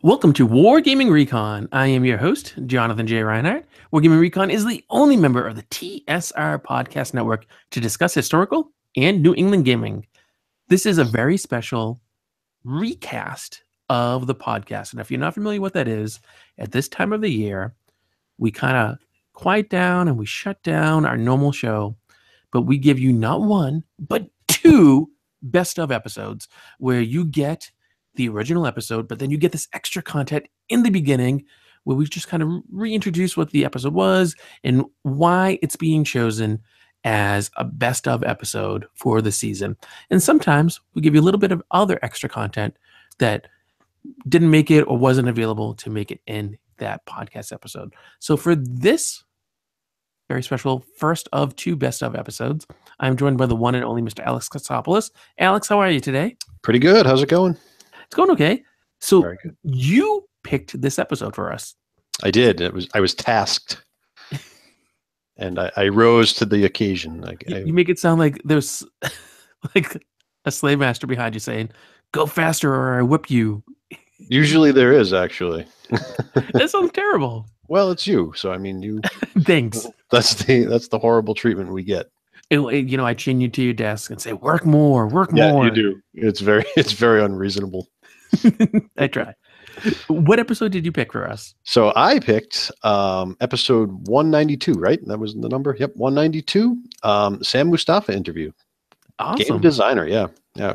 Welcome to Wargaming Recon. I am your host, Jonathan J. Reinhardt. Wargaming Recon is the only member of the TSR Podcast Network to discuss historical and New England gaming. This is a very special recast of the podcast. And if you're not familiar with what that is, at this time of the year, we kind of quiet down and we shut down our normal show, but we give you not one, but two best of episodes where you get the original episode, but then you get this extra content in the beginning where we just kind of reintroduce what the episode was and why it's being chosen as a best of episode for the season. And sometimes we give you a little bit of other extra content that didn't make it or wasn't available to make it in that podcast episode. So for this very special first of two best of episodes, I'm joined by the one and only Mr. Alex Katsopoulos. Alex, how are you today? Pretty good. How's it going? It's going okay. So you picked this episode for us. I did. I was tasked, and I rose to the occasion. You make it sound like there's like a slave master behind you saying, "Go faster, or I whip you." Usually there is, actually. That sounds terrible. Well, it's you, so I mean, you. Thanks. That's the horrible treatment we get. I chain you to your desk and say, "Work more, work more." Yeah, you do. It's very unreasonable. I try. What episode did you pick for us? So I picked episode 192, right? That was the number. Yep, 192. Sam Mustafa interview. Awesome. Game designer. Yeah.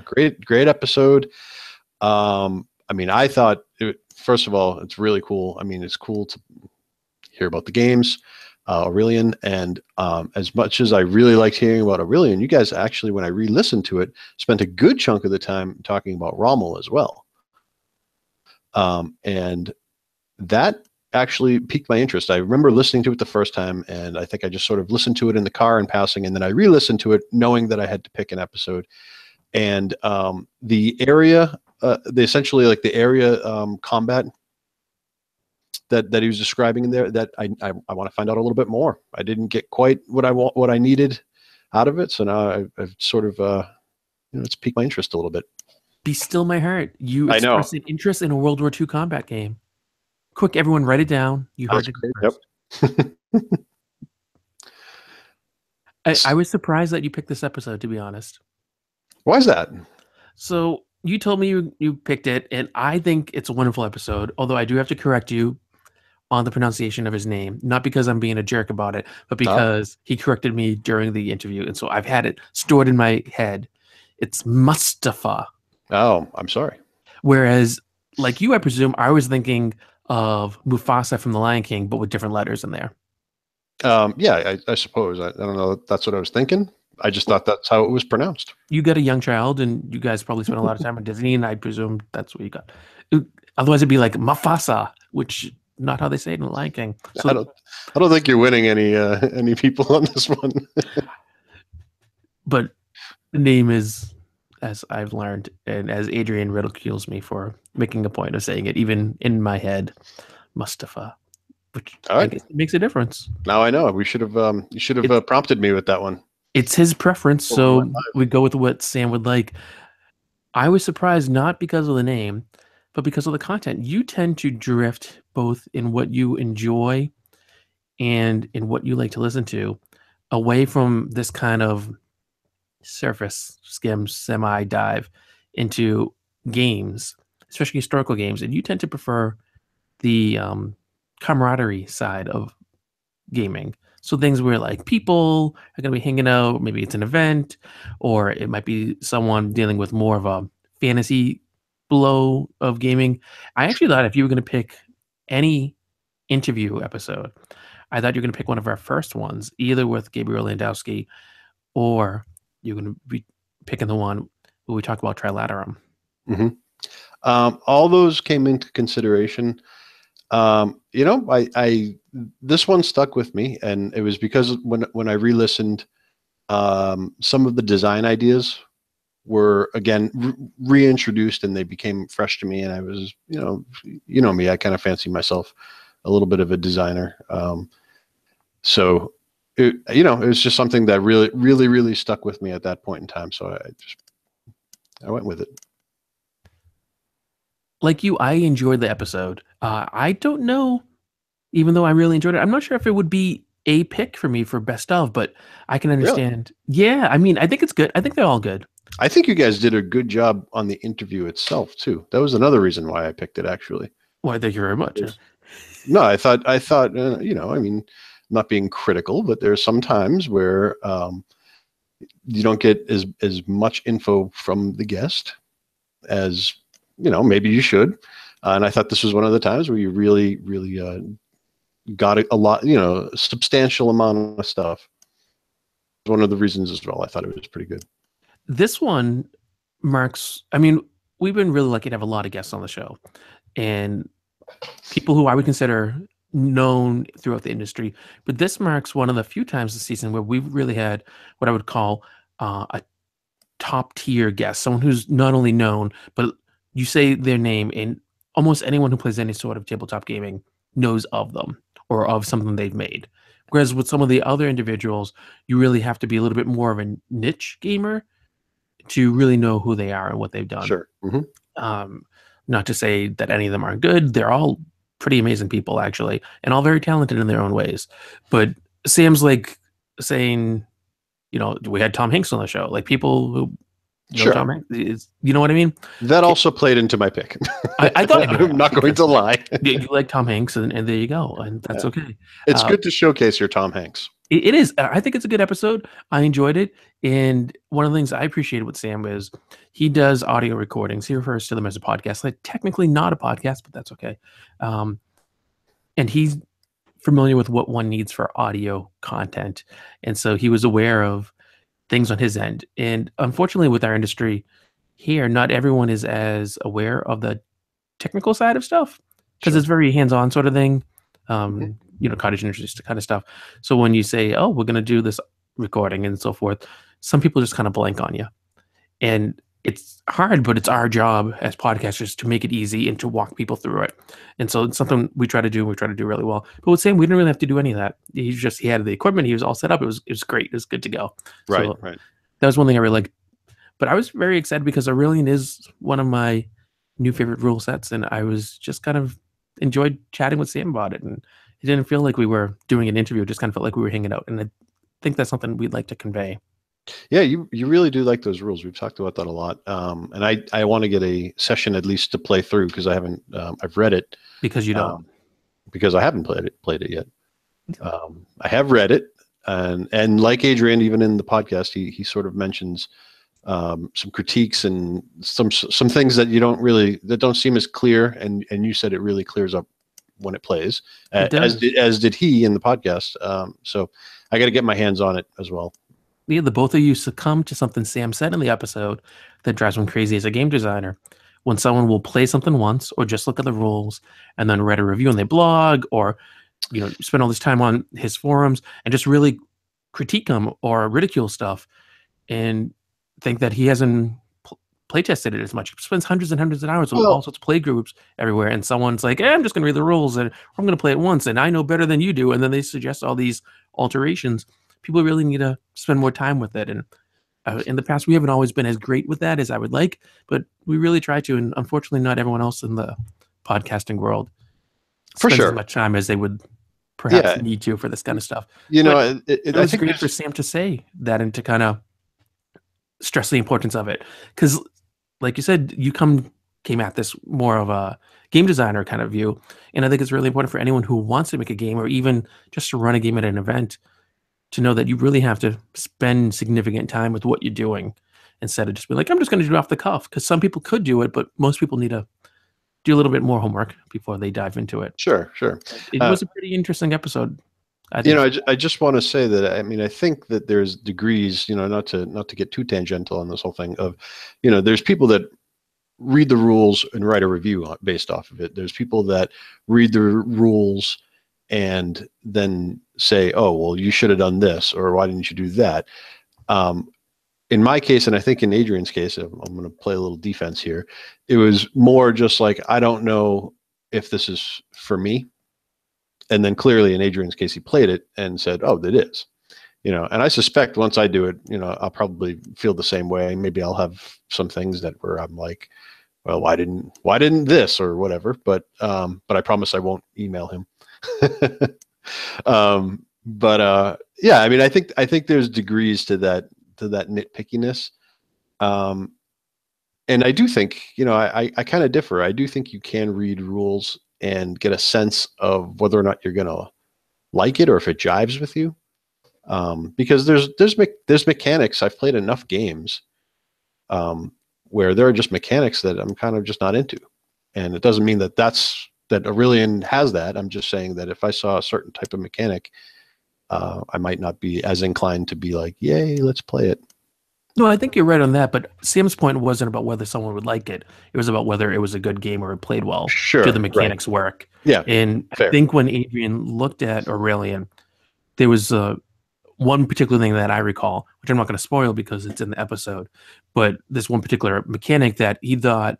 Great episode. I mean, I thought first of all, it's really cool. I mean, it's cool to hear about the games, Aurelian, and as much as I really liked hearing about Aurelian, you guys actually, when I re-listened to it, spent a good chunk of the time talking about Rommel as well. And that actually piqued my interest. I remember listening to it the first time, and I think I just sort of listened to it in the car in passing, and then I re-listened to it knowing that I had to pick an episode. And the area, essentially like the area combat that he was describing in there, that I want to find out a little bit more. I didn't get quite what I needed out of it, so now I've sort of it's piqued my interest a little bit. Be still my heart. You expressed an interest in a World War II combat game. Quick, everyone, write it down. You heard it first. Yep. I was surprised that you picked this episode, to be honest. Why is that? So you told me you picked it, and I think it's a wonderful episode, although I do have to correct you on the pronunciation of his name, not because I'm being a jerk about it, but because he corrected me during the interview, and so I've had it stored in my head. It's Mustafa. Oh, I'm sorry. Whereas, like you, I presume, I was thinking of Mufasa from The Lion King, but with different letters in there. Yeah, I suppose. I don't know. That's what I was thinking. I just thought that's how it was pronounced. You got a young child, and you guys probably spent a lot of time at Disney, and I presume that's what you got. Otherwise, it'd be like Mufasa, which not how they say it in The Lion King. So I don't think you're winning any people on this one. But the name is, as I've learned, and as Adrian ridicules me for making a point of saying it, even in my head, Mustafa, which I guess makes a difference. Now I know. You should have prompted me with that one. It's his preference, so we go with what Sam would like. I was surprised not because of the name, but because of the content. You tend to drift both in what you enjoy and in what you like to listen to, away from this kind of surface skim semi dive into games, especially historical games, and you tend to prefer the camaraderie side of gaming. So things where like people are going to be hanging out, maybe it's an event, or it might be someone dealing with more of a fantasy blow of gaming. I actually thought if you were going to pick any interview episode, I thought you were going to pick one of our first ones, either with Gabriel Landowski, or you're going to be picking the one where we talk about Trilaterum. Mm-hmm. All those came into consideration. This one stuck with me, and it was because when I re-listened, some of the design ideas were again reintroduced, and they became fresh to me. And I was, you know me, I kind of fancy myself a little bit of a designer. So it was just something that really stuck with me at that point in time. So I went with it. like you, I enjoyed the episode. I don't know, even though I really enjoyed it, I'm not sure if it would be a pick for me for best of, but I can Really? understand. Yeah, I mean, I think it's good. I think they're all good. I think you guys did a good job on the interview itself too. That was another reason why I picked it actually. Well, thank you very much. No, I thought, I mean, not being critical, but there's some times where you don't get as much info from the guest as maybe you should. And I thought this was one of the times where you really, really got a lot, a substantial amount of stuff. One of the reasons as well. I thought it was pretty good. This one marks, I mean, we've been really lucky to have a lot of guests on the show and people who I would consider known throughout the industry. But this marks one of the few times this season where we've really had what I would call a top tier guest, someone who's not only known, but you say their name and almost anyone who plays any sort of tabletop gaming knows of them or of something they've made. Whereas with some of the other individuals, you really have to be a little bit more of a niche gamer to really know who they are and what they've done. Sure. Um, not to say that any of them aren't good. They're all pretty amazing people, actually, and all very talented in their own ways. But Sam's like saying, we had Tom Hanks on the show. Like people who know Sure. Tom Hanks, you know what I mean? That also played into my pick. I thought I'm not going to lie. you like Tom Hanks, and there you go, and that's okay. It's good to showcase your Tom Hanks. It is. I think it's a good episode. I enjoyed it. And one of the things I appreciated with Sam is he does audio recordings. He refers to them as a podcast. Like technically not a podcast, but that's okay. And he's familiar with what one needs for audio content. And so he was aware of things on his end. And unfortunately, with our industry here, not everyone is as aware of the technical side of stuff because it's very hands-on sort of thing. Cottage industry kind of stuff. So when you say, "Oh, we're going to do this recording" and so forth, some people just kind of blank on you, and it's hard. But it's our job as podcasters to make it easy and to walk people through it. And so it's something we try to do. And we try to do really well. But with Sam, we didn't really have to do any of that. He had the equipment. He was all set up. It was great. It was good to go. Right. So Right. that was one thing I really liked. But I was very excited because Aurelian is one of my new favorite rule sets, and I was just kind of enjoyed chatting with Sam about it. And it didn't feel like we were doing an interview. It just kind of felt like we were hanging out. And I think that's something we'd like to convey. Yeah, you really do like those rules. We've talked about that a lot. And I want to get a session at least to play through because I haven't. I've read it Because you don't. because I haven't played it yet. I have read it, and like Adrian, even in the podcast, he sort of mentions some critiques and some things that that don't seem as clear. And you said it really clears up when it plays, as did he in the podcast. So I got to get my hands on it as well. Yeah, the both of you succumb to something Sam said in the episode that drives me crazy as a game designer. When someone will play something once or just look at the rules and then write a review on their blog or spend all this time on his forums and just really critique them or ridicule stuff and think that he hasn't playtested it as much. He spends hundreds and hundreds of hours with all sorts of play groups everywhere, and someone's like, I'm just going to read the rules and I'm going to play it once and I know better than you do, and then they suggest all these alterations. People really need to spend more time with it, and in the past we haven't always been as great with that as I would like, but we really try to, and unfortunately not everyone else in the podcasting world spends as much time as they would perhaps need to for this kind of stuff. It was great for Sam to say that and to kind of stress the importance of it, because like you said, you came at this more of a game designer kind of view, and I think it's really important for anyone who wants to make a game or even just to run a game at an event to know that you really have to spend significant time with what you're doing instead of just be like, I'm just going to do it off the cuff, because some people could do it, but most people need to do a little bit more homework before they dive into it. Sure. It was a pretty interesting episode. I just want to say that I think that there's degrees, not to get too tangential on this whole thing of, there's people that read the rules and write a review based off of it. There's people that read the rules and then say, oh, well, you should have done this, or why didn't you do that? In my case, and I think in Adrian's case, I'm going to play a little defense here. It was more just like, I don't know if this is for me. And then clearly in Adrian's case, he played it and said, oh, it is, and I suspect once I do it, I'll probably feel the same way. Maybe I'll have some things where I'm like, well, why didn't this or whatever? But I promise I won't email him. Yeah, I mean, I think there's degrees to that nitpickiness. Um, and I do think, I kind of differ. I do think you can read rules and get a sense of whether or not you're gonna like it or if it jives with you. Because there's mechanics. I've played enough games where there are just mechanics that I'm kind of just not into, and it doesn't mean that Aurelian has that. I'm just saying that if I saw a certain type of mechanic, I might not be as inclined to be like, "Yay, let's play it." No, I think you're right on that, but Sam's point wasn't about whether someone would like it. It was about whether it was a good game or it played well. Do the Sure, right? mechanics work? Yeah, And I fair. think when Adrian looked at Aurelian, there was one particular thing that I recall, which I'm not going to spoil because it's in the episode, but this one particular mechanic that he thought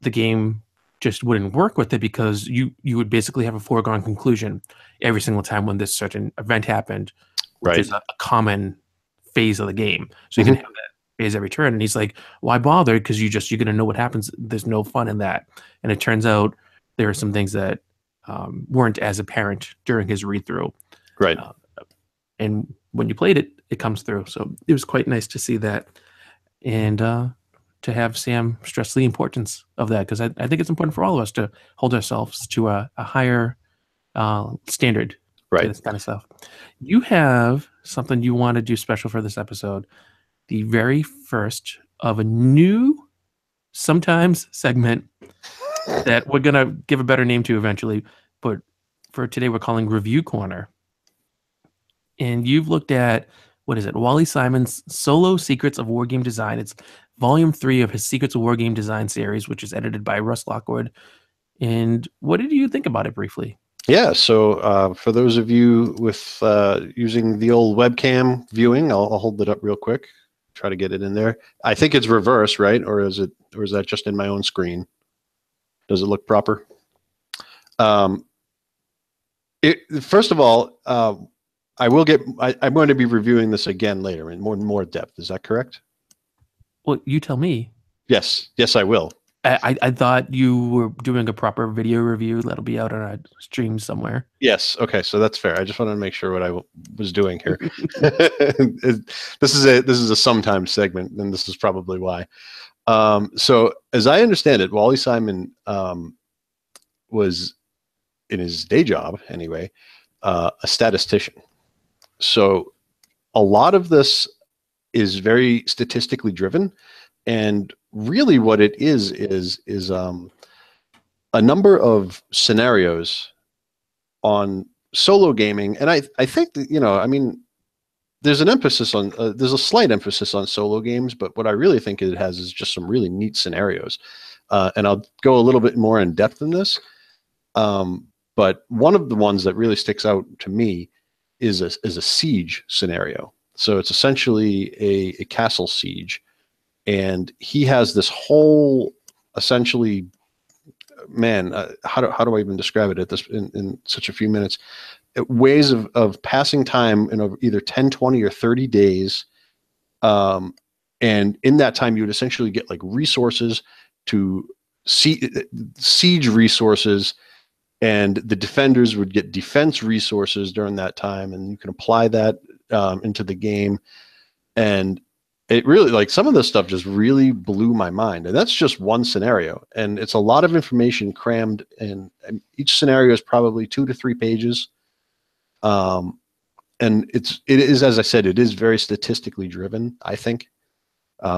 the game just wouldn't work with it because you would basically have a foregone conclusion every single time when this certain event happened, which Right. is a common phase of the game. So you can Hmm. have that phase every turn. And he's like, why bother? Because you're gonna know what happens. There's no fun in that. And it turns out there are some things that weren't as apparent during his read through. Right. Uh, and when you played it, it comes through. So it was quite nice to see that. And to have Sam stress the importance of that, because I think it's important for all of us to hold ourselves to a higher standard to Right. this kind of stuff. You have something you want to do special for this episode, the very first of a new sometimes segment that we're going to give a better name to eventually, but for today we're calling Review Corner. And you've looked at, what is it, Wally Simon's Solo Secrets of Wargame Design. It's volume 3 of his Secrets of Wargame Design series, which is edited by Russ Lockwood. And what did you think about it briefly? Yeah. So for those of you with using the old webcam viewing, I'll hold it up real quick. Try to get it in there. I think it's reverse, right? Or is that just in my own screen? Does it look proper? First of all, I'm going to be reviewing this again later in more depth. Is that correct? Well, you tell me. Yes, I will. I thought you were doing a proper video review that'll be out on a stream somewhere. Yes. Okay. So that's fair. I just wanted to make sure what I was doing here. This is a sometimes segment, and this is probably why. So as I understand it, Wally Simon was in his day job anyway, a statistician. So a lot of this is very statistically driven, and really what it is a number of scenarios on solo gaming. And I think that, I mean, there's a slight emphasis on solo games, but what I really think it has is just some really neat scenarios. And I'll go a little bit more in depth in this. But one of the ones that really sticks out to me is a siege scenario. So it's essentially a castle siege, and he has this whole essentially, man, how do I even describe it in such a few minutes? Ways of passing time in either 10, 20, or 30 days. And in that time, you would essentially get like resources to siege resources, and the defenders would get defense resources during that time, and you can apply that into the game. And it really, like, some of this stuff just really blew my mind, and that's just one scenario, and it's a lot of information crammed in, and each scenario is probably 2 to 3 pages. And it is, as I said, it is very statistically driven, I think,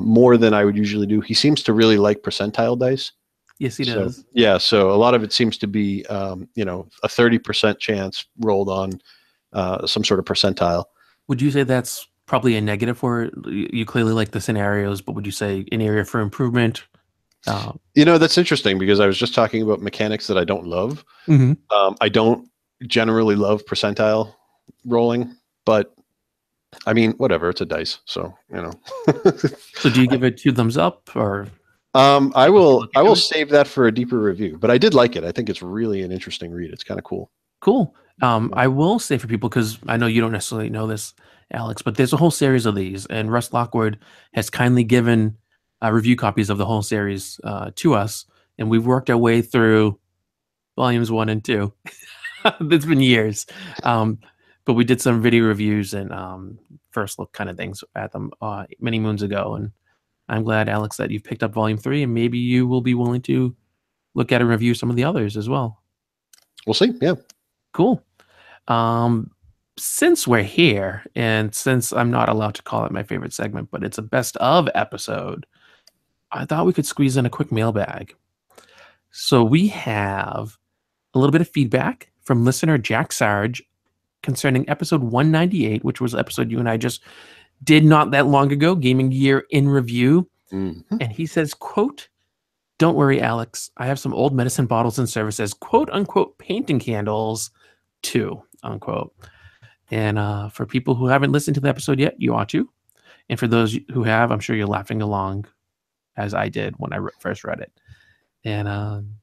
more than I would usually do. He seems to really like percentile dice. Yes, he So does. yeah, so a lot of it seems to be a 30% chance rolled on some sort of percentile. Would you say that's probably a negative for you? Clearly like the scenarios, but would you say an area for improvement? That's interesting because I was just talking about mechanics that I don't love. Mm-hmm. I don't generally love percentile rolling, but I mean, whatever, it's a dice, so So do you give it 2 thumbs up, or I will save that for a deeper review, but I did like it. I think it's really an interesting read. It's kind of cool. Cool. I will say for people, because I know you don't necessarily know this, Alex, but there's a whole series of these, and Russ Lockwood has kindly given review copies of the whole series to us, and we've worked our way through volumes 1 and 2. It's been years, but we did some video reviews and first look kind of things at them many moons ago, and I'm glad, Alex, that you've picked up volume 3, and maybe you will be willing to look at and review some of the others as well. We'll see. Yeah. Cool. Since we're here, and since I'm not allowed to call it my favorite segment, but it's a best of episode, I thought we could squeeze in a quick mailbag. So we have a little bit of feedback from listener Jack Sarge concerning episode 198, which was an episode you and I just did not that long ago, Gaming Year in Review. Mm-hmm. And he says, quote, "Don't worry, Alex. I have some old medicine bottles in service as quote unquote painting candles too, unquote." And for people who haven't listened to the episode yet, you ought to. And for those who have, I'm sure you're laughing along as I did when I first read it. And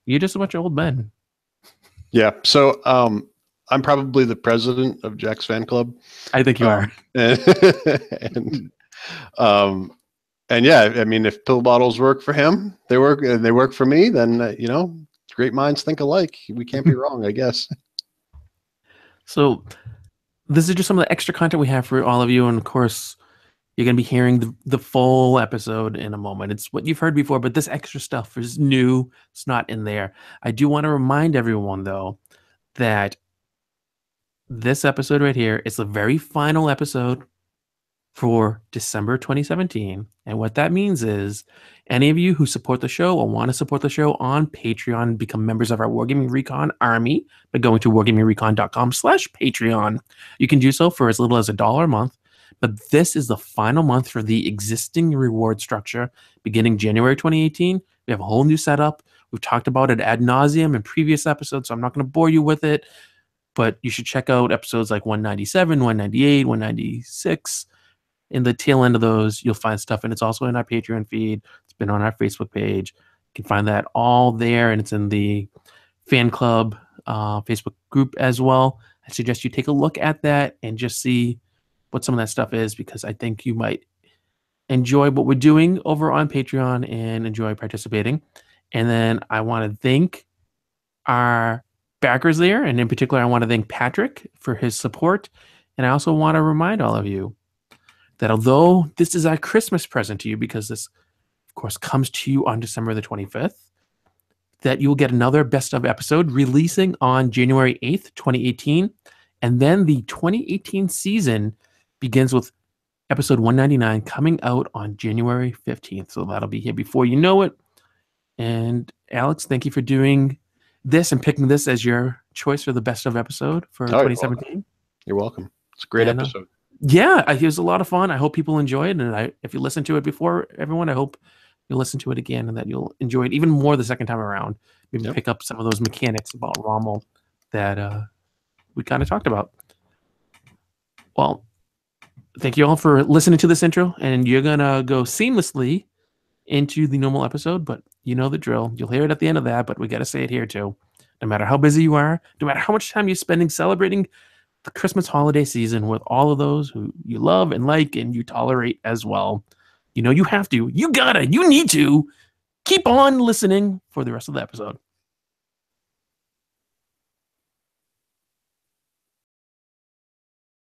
you're just a bunch of old men. Yeah. So I'm probably the president of Jack's fan club. I think you are. And yeah, I mean, if pill bottles work for him, they work, and they work for me, then, great minds think alike. We can't be wrong, I guess. So this is just some of the extra content we have for all of you. And of course, you're going to be hearing the full episode in a moment. It's what you've heard before, but this extra stuff is new. It's not in there. I do want to remind everyone, though, that this episode right here is the very final episode for December 2017. And what that means is any of you who support the show or want to support the show on Patreon, become members of our Wargaming Recon army by going to wargamingrecon.com/Patreon. You can do so for as little as $1 a month. But this is the final month for the existing reward structure beginning January 2018. We have a whole new setup. We've talked about it ad nauseum in previous episodes, so I'm not going to bore you with it. But you should check out episodes like 197, 198, 196. In the tail end of those, you'll find stuff, and it's also in our Patreon feed. It's been on our Facebook page. You can find that all there, and it's in the fan club Facebook group as well. I suggest you take a look at that and just see what some of that stuff is, because I think you might enjoy what we're doing over on Patreon and enjoy participating. And then I want to thank our backers there, and in particular, I want to thank Patrick for his support. And I also want to remind all of you that although this is our Christmas present to you, because this, of course, comes to you on December the 25th, that you'll get another best of episode releasing on January 8th, 2018. And then the 2018 season begins with episode 199 coming out on January 15th. So that'll be here before you know it. And Alex, thank you for doing this and picking this as your choice for the best of episode for 2017. You're welcome. It's a great episode. Yeah, it was a lot of fun. I hope people enjoy it. And if you listen to it before, everyone, I hope you'll listen to it again and that you'll enjoy it even more the second time around. Maybe pick up some of those mechanics about Rommel that we kind of talked about. Well, thank you all for listening to this intro. And you're going to go seamlessly into the normal episode, but you know the drill. You'll hear it at the end of that, but we got to say it here too. No matter how busy you are, no matter how much time you're spending celebrating the Christmas holiday season with all of those who you love and like and you tolerate as well, you have to, you need to keep on listening for the rest of the episode.